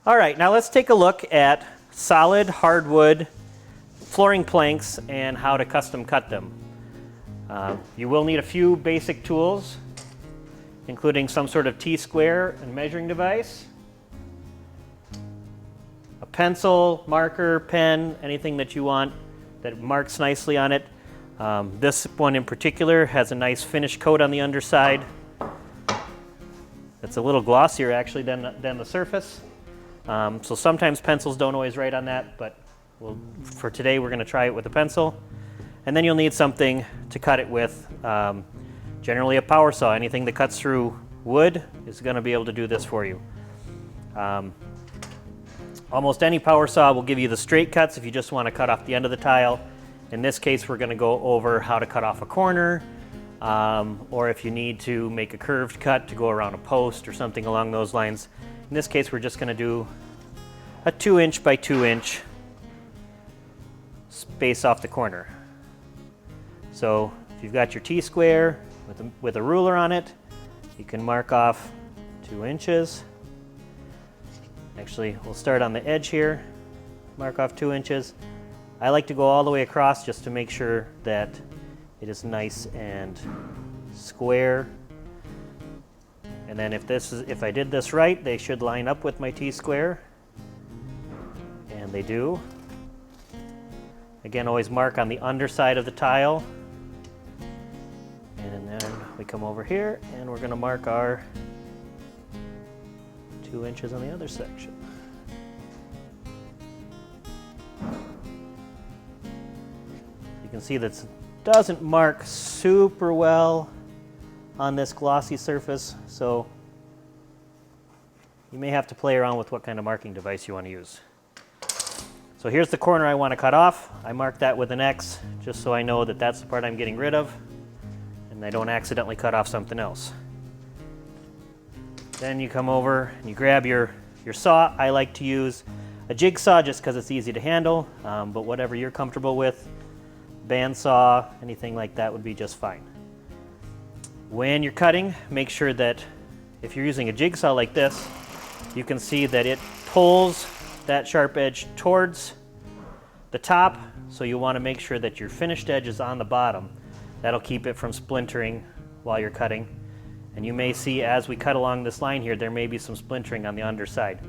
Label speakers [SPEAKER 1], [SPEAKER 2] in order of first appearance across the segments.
[SPEAKER 1] All right, now let's take a look at solid hardwood flooring planks and how to custom cut them. You will need a few basic tools, including some sort of T-square and measuring device, a pencil, marker, pen, anything that you want that marks nicely on it. This one in particular has a nice finish coat on the underside. It's a little glossier actually than the surface. So sometimes pencils don't always write on that, but for today we're going to try it with a pencil. And then you'll need something to cut it with. Generally a power saw. Anything that cuts through wood is going to be able to do this for you. Almost any power saw will give you the straight cuts if you just want to cut off the end of the tile. In this case, we're going to go over how to cut off a corner, or if you need to make a curved cut to go around a post or something along those lines. In this case, we're just going to do a 2" by 2" space off the corner. So if you've got your T-square with a ruler on it, you can mark off 2 inches. Actually, we'll start on the edge here, mark off 2 inches. I like to go all the way across just to make sure that it is nice and square. And then if I did this right, they should line up with my T-square, and they do. Again, always mark on the underside of the tile. And then we come over here and we're going to mark our 2 inches on the other section. You can see that doesn't mark super well on this glossy surface, so you may have to play around with what kind of marking device you want to use. So here's the corner I want to cut off. I mark that with an X just so I know that that's the part I'm getting rid of and I don't accidentally cut off something else. Then you come over and you grab your saw. I like to use a jigsaw just because it's easy to handle, but whatever you're comfortable with, bandsaw, anything like that would be just fine. When you're cutting, make sure that if you're using a jigsaw like this, you can see that it pulls that sharp edge towards the top, so you want to make sure that your finished edge is on the bottom. That'll keep it from splintering while you're cutting. And you may see as we cut along this line here, there may be some splintering on the underside.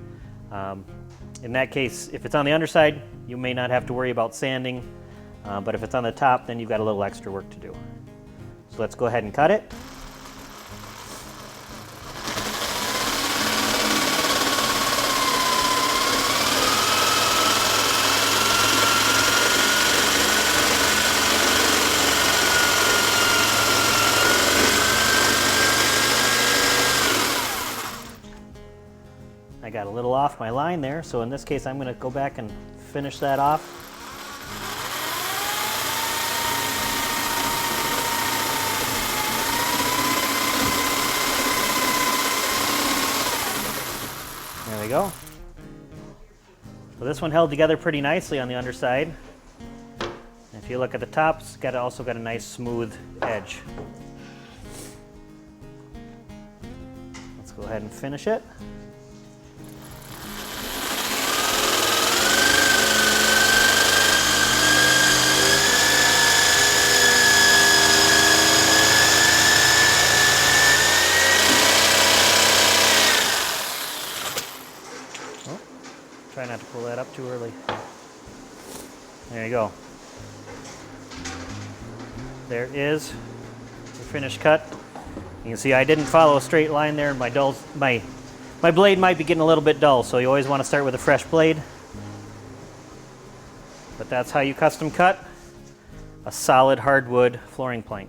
[SPEAKER 1] In that case, if it's on the underside, you may not have to worry about sanding, but if it's on the top, then you've got a little extra work to do. So let's go ahead and cut it. I got a little off my line there, so in this case I'm going to go back and finish that off. There we go. So this one held together pretty nicely on the underside. If you look at the top, it's also got a nice smooth edge. Let's go ahead and finish it. Try not to pull that up too early. There you go. There is the finished cut. You can see I didn't follow a straight line there. My blade might be getting a little bit dull, so you always want to start with a fresh blade. But that's how you custom cut a solid hardwood flooring plank.